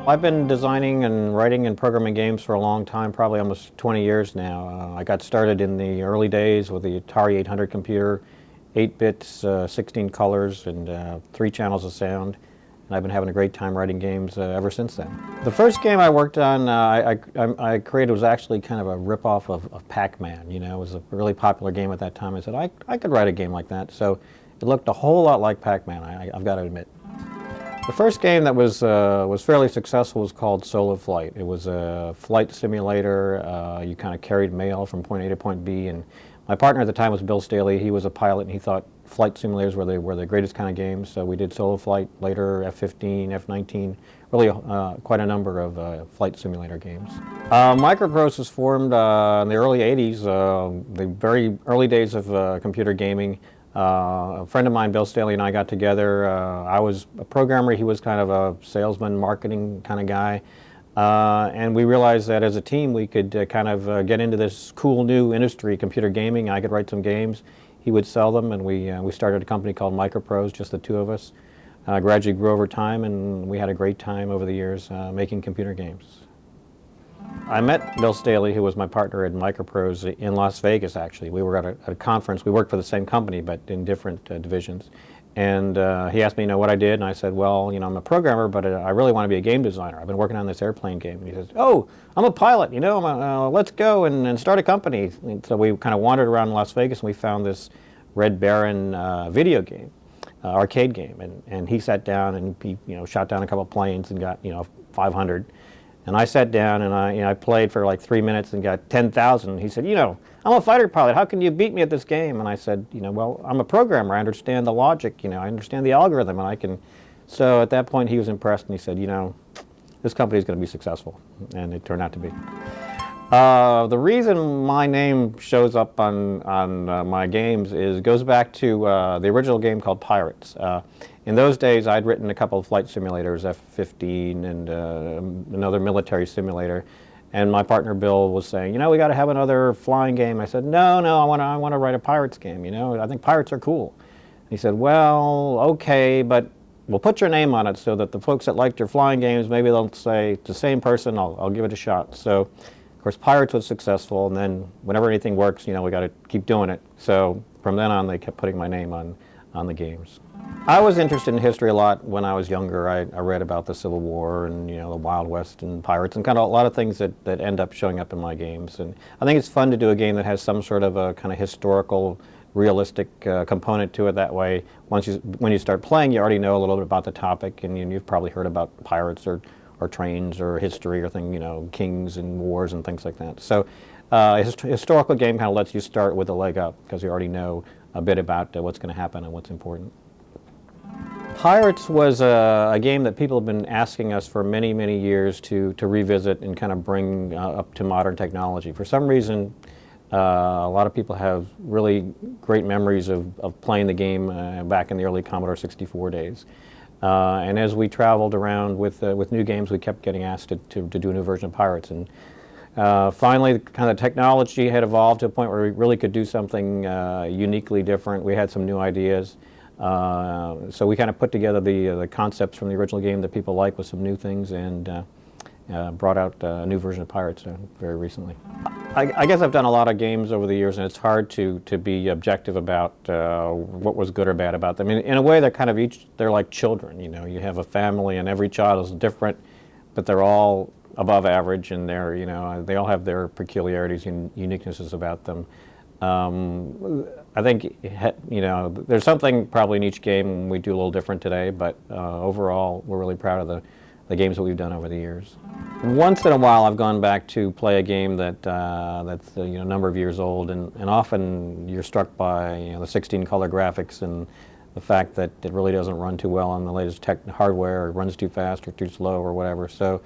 I've been designing and writing and programming games for a long time, probably almost 20 years now. I got started in the early days with the Atari 800 computer, 8 bits, 16 colors, and 3 channels of sound. And I've been having a great time writing games ever since then. The first game I worked on, I created was actually kind of a ripoff of Pac-Man. You know, it was a really popular game at that time. I said, I could write a game like that. So it looked a whole lot like Pac-Man, I've got to admit. The first game that was fairly successful was called Solo Flight. It was a flight simulator. You kind of carried mail from point A to point B, and my partner at the time was Bill Staley. He was a pilot, and he thought flight simulators were the greatest kind of games. So we did Solo Flight, later F-15, F-19, really quite a number of flight simulator games. Microprose was formed in the early 80s, the very early days of computer gaming. A friend of mine, Bill Staley, and I got together. I was a programmer. He was kind of a salesman, marketing kind of guy. And we realized that as a team we could kind of get into this cool new industry, computer gaming. I could write some games. He would sell them, and we started a company called Microprose, just the two of us. Gradually grew over time, and we had a great time over the years making computer games. I met Bill Staley, who was my partner at Microprose, in Las Vegas, actually. We were at a conference. We worked for the same company, but in different divisions. And he asked me, you know, what I did, and I said, well, you know, I'm a programmer, but I really want to be a game designer. I've been working on this airplane game. And he says, oh, I'm a pilot, you know, let's go and start a company. And so we kind of wandered around Las Vegas, and we found this Red Baron video game, arcade game. And he sat down, and he, you know, shot down a couple planes and got, you know, 500. And I sat down, and I played for like 3 minutes and got 10,000. He said, you know, I'm a fighter pilot. How can you beat me at this game? And I said, you know, well, I'm a programmer. I understand the logic. You know, I understand the algorithm, and I can. So at that point, he was impressed, and he said, you know, this company is going to be successful, and it turned out to be. The reason my name shows up on my games goes back to the original game called Pirates. In those days, I'd written a couple of flight simulators, F-15 and another military simulator, and my partner Bill was saying, you know, we got to have another flying game. I said, no, I want to write a pirates game. You know, I think pirates are cool. And he said, well, okay, but we'll put your name on it so that the folks that liked your flying games, maybe they'll say it's the same person. I'll give it a shot. So, of course, Pirates was successful, and then whenever anything works, you know, we got to keep doing it. So from then on, they kept putting my name on the games. I was interested in history a lot when I was younger. I read about the Civil War and, you know, the Wild West and pirates and kind of a lot of things that end up showing up in my games. And I think it's fun to do a game that has some sort of a kind of historical, realistic component to it. That way, when you start playing, you already know a little bit about the topic, and you've probably heard about pirates or trains or history or thing, you know, kings and wars and things like that. So a historical game kind of lets you start with a leg up because you already know a bit about what's going to happen and what's important. Pirates was a game that people have been asking us for many, many years to revisit and kind of bring up to modern technology. For some reason, a lot of people have really great memories of playing the game back in the early Commodore 64 days. And as we traveled around with new games, we kept getting asked to do a new version of Pirates. And finally, kind of technology had evolved to a point where we really could do something uniquely different. We had some new ideas. So we kind of put together the concepts from the original game that people like with some new things, and brought out a new version of Pirates very recently. I guess I've done a lot of games over the years, and it's hard to be objective about what was good or bad about them. In a way, they're kind of they're like children. You know, you have a family, and every child is different, but they're all above average, and you know, they all have their peculiarities and uniquenesses about them. I think, you know, there's something probably in each game we do a little different today, but overall, we're really proud of the games that we've done over the years. Once in a while, I've gone back to play a game that's you know, a number of years old, and often you're struck by, you know, the 16-color graphics and the fact that it really doesn't run too well on the latest hardware, or runs too fast or too slow or whatever. So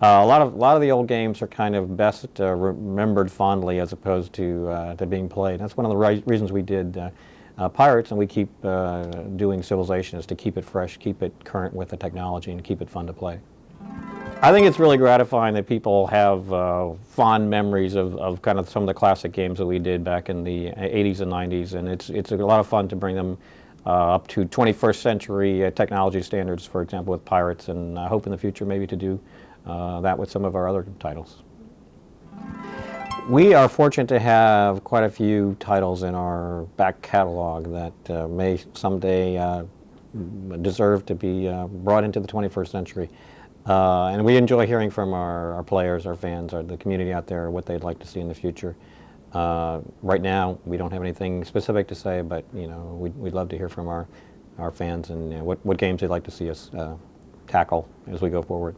a lot of the old games are kind of best remembered fondly as opposed to being played. That's one of the reasons we did Pirates, and we keep doing Civilization, is to keep it fresh, keep it current with the technology, and keep it fun to play. I think it's really gratifying that people have fond memories of kind of some of the classic games that we did back in the 80s and 90s, and it's a lot of fun to bring them up to 21st century technology standards, for example, with Pirates, and I hope in the future maybe to do that with some of our other titles. We are fortunate to have quite a few titles in our back catalog that may someday deserve to be brought into the 21st century. And we enjoy hearing from our players, our fans, the community out there, what they'd like to see in the future. Right now, we don't have anything specific to say, but we'd love to hear from our fans and what games they'd like to see us tackle as we go forward.